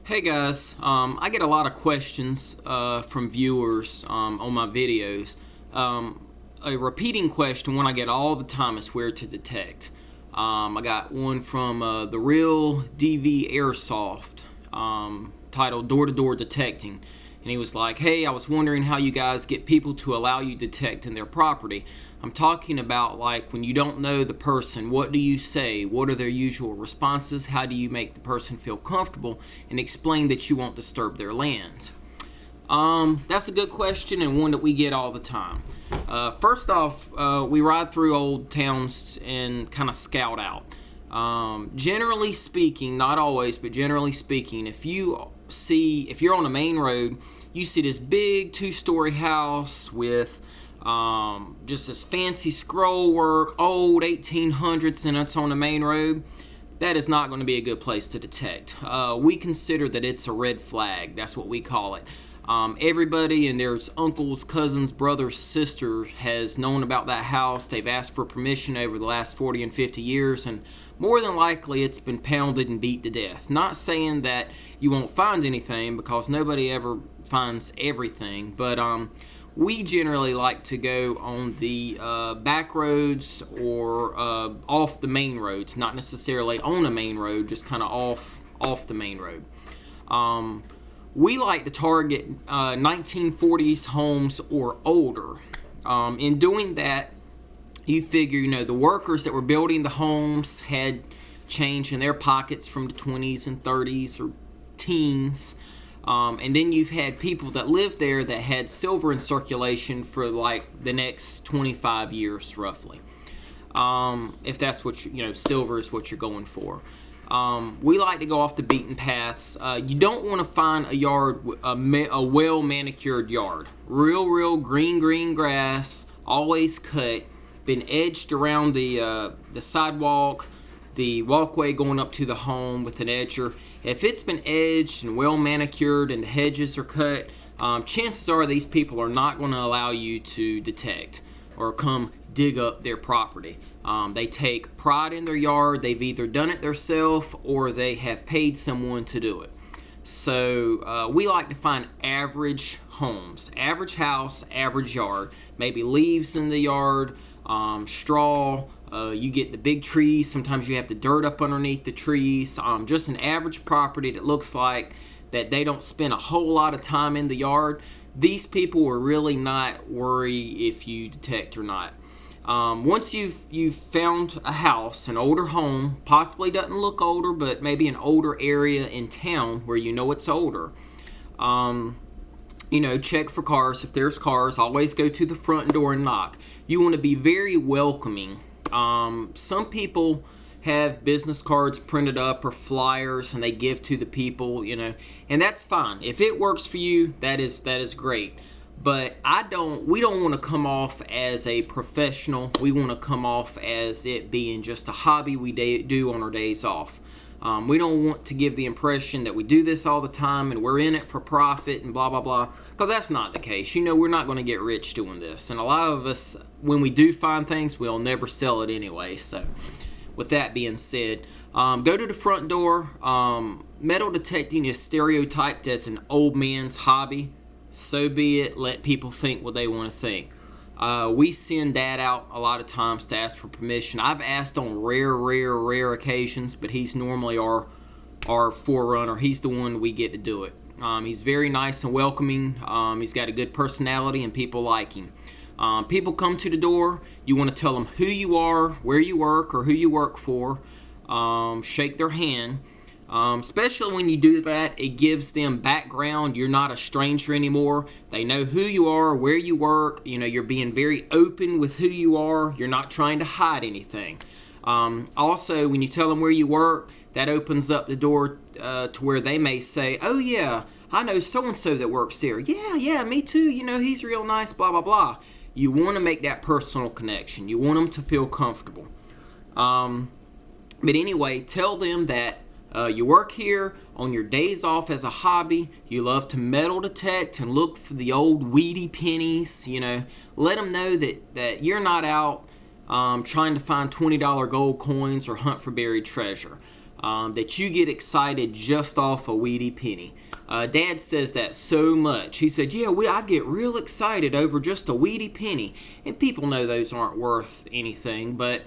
Hey guys, I get a lot of questions from viewers on my videos. A repeating question, one I get all the time, is where to detect. I got one from the Real DV Airsoft titled Door to Door Detecting. And he was like, hey, I was wondering how you guys get people to allow you to detect in their property. I'm talking about like when you don't know the person, what do you say? What are their usual responses? How do you make the person feel comfortable and explain that you won't disturb their land? That's a good question and one that we get all the time. First off, we ride through old towns and kind of scout out. Generally speaking, not always, but generally speaking, if you're on a main road, you see this big two-story house with just this fancy scroll work, old 1800s, and it's on the main road, that is not going to be a good place to detect. We consider that it's a red flag. That's what we call it. Everybody and their uncles, cousins, brothers, sisters has known about that house. They've asked for permission over the last 40 and 50 years, and more than likely it's been pounded and beat to death. Not saying that you won't find anything, because nobody ever finds everything, but we generally like to go on the back roads or off the main roads, not necessarily on a main road, just kind of off the main road. We like to target 1940s homes or older. In doing that, you figure, the workers that were building the homes had change in their pockets from the 20s and 30s or teens. And then you've had people that lived there that had silver in circulation for like the next 25 years roughly. If that's what silver is what you're going for. We like to go off the beaten paths. You don't want to find a yard, a well manicured yard. Real green grass, always cut, been edged around the sidewalk, the walkway going up to the home with an edger. If it's been edged and well manicured and the hedges are cut, chances are these people are not going to allow you to detect or come dig up their property. They take pride in their yard. They've either done it themselves or they have paid someone to do it. So we like to find average homes, average house, average yard, maybe leaves in the yard, straw. You get the big trees. Sometimes you have the dirt up underneath the trees. Just an average property that looks like that they don't spend a whole lot of time in the yard. These people will really not worry if you detect or not. Once you've found a house, an older home, possibly doesn't look older, but maybe an older area in town where you know it's older. Check for cars. If there's cars, always go to the front door and knock. You want to be very welcoming. Some people have business cards printed up or flyers and they give to the people, and that's fine. If it works for you, that is great. But we don't want to come off as a professional. We want to come off as it being just a hobby we do on our days off. We don't want to give the impression that we do this all the time and we're in it for profit and blah, blah, blah, because that's not the case. We're not going to get rich doing this. And a lot of us, when we do find things, we'll never sell it anyway. So with that being said, go to the front door. Metal detecting is stereotyped as an old man's hobby. So be it. Let people think what they want to think. We send Dad out a lot of times to ask for permission. I've asked on rare occasions, but he's normally our forerunner. He's the one we get to do it. He's very nice and welcoming. He's got a good personality and people like him. People come to the door. You want to tell them who you are, where you work, or who you work for. Shake their hand. Especially when you do that, it gives them background. You're not a stranger anymore. They know who you are, where you work. You're being very open with who you are. You're not trying to hide anything. Also, when you tell them where you work, that opens up the door to where they may say, oh yeah, I know so-and-so that works there. Yeah, me too. He's real nice, blah, blah, blah. You want to make that personal connection. You want them to feel comfortable. But anyway, tell them that you work here on your days off as a hobby. You love to metal detect and look for the old weedy pennies. Let them know that you're not out trying to find $20 gold coins or hunt for buried treasure. that you get excited just off a weedy penny. Dad says that so much. He said, yeah, I get real excited over just a weedy penny. And people know those aren't worth anything, but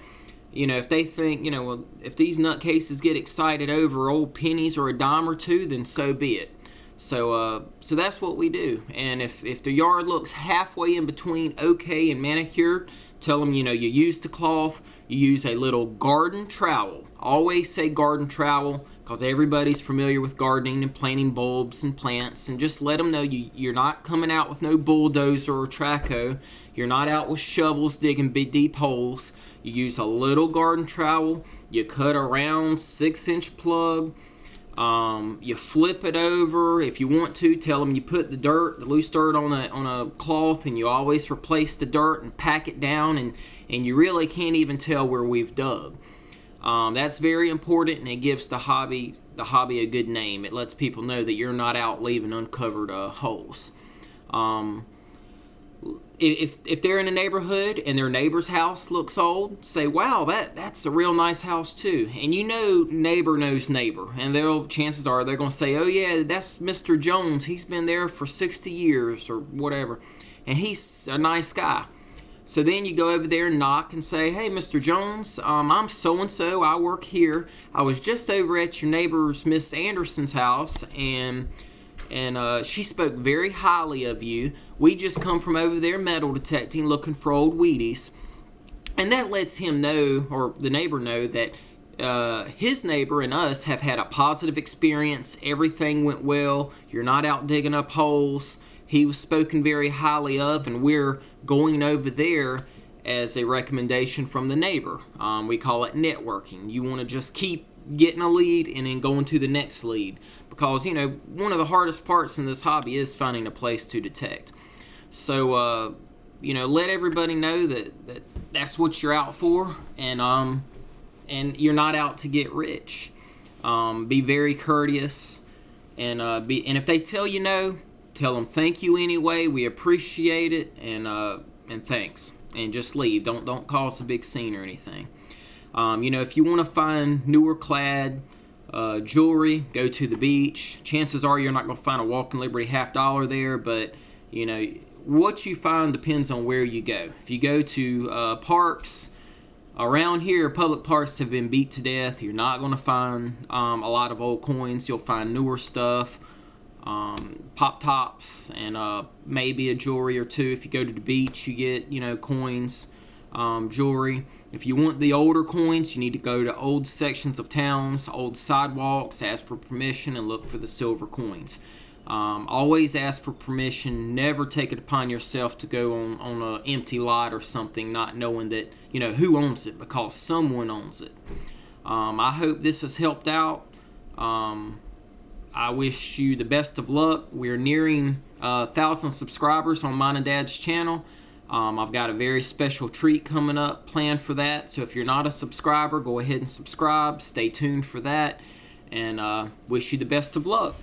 you know, if they think, you know, well, if these nutcases get excited over old pennies or a dime or two, then so be it. So that's what we do. And if the yard looks halfway in between okay and manicured, tell them, you know, you use the cloth, you use a little garden trowel. Always say garden trowel, because everybody's familiar with gardening and planting bulbs and plants. And just let them know you're not coming out with no bulldozer or traco. You're not out with shovels digging big deep holes. You use a little garden trowel. You cut a round 6-inch plug. You flip it over. If you want to, tell them you put the loose dirt on a cloth, and you always replace the dirt and pack it down, and you really can't even tell where we've dug. That's very important, and it gives the hobby a good name. It lets people know that you're not out leaving uncovered holes. If they're in a neighborhood and their neighbor's house looks old, say, wow, that's a real nice house too. And you know neighbor knows neighbor. And chances are they're going to say, oh yeah, that's Mr. Jones. He's been there for 60 years or whatever. And he's a nice guy. So then you go over there and knock and say, hey, Mr. Jones, I'm so-and-so. I work here. I was just over at your neighbor's Miss Anderson's house, and she spoke very highly of you. We just come from over there metal detecting, looking for old Wheaties. And that lets him know, or the neighbor know, that his neighbor and us have had a positive experience. Everything went well. You're not out digging up holes. He was spoken very highly of, and we're going over there as a recommendation from the neighbor. We call it networking. You want to just keep getting a lead and then going to the next lead, because you know one of the hardest parts in this hobby is finding a place to detect. So you know, let everybody know that's what you're out for, and you're not out to get rich. Be very courteous, and if they tell you no, tell them thank you anyway. We appreciate it, and thanks, and just leave. Don't cause a big scene or anything. You know, if you want to find newer clad jewelry, go to the beach. Chances are you're not going to find a Walking Liberty $50 there, but you know, what you find depends on where you go. If you go to parks around here, public parks have been beat to death. You're not going to find a lot of old coins. You'll find newer stuff, pop tops, and maybe a jewelry or two. If you go to the beach, you get, you know, coins, jewelry. If you want the older coins, you need to go to old sections of towns, old sidewalks, ask for permission, and look for the silver coins. Always ask for permission. Never take it upon yourself to go on an empty lot or something, not knowing that, you know, who owns it, because someone owns it. I hope this has helped out. I wish you the best of luck. We're nearing 1,000 subscribers on mine and Dad's channel. I've got a very special treat coming up planned for that. So if you're not a subscriber, go ahead and subscribe. Stay tuned for that. And wish you the best of luck.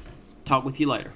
Talk with you later.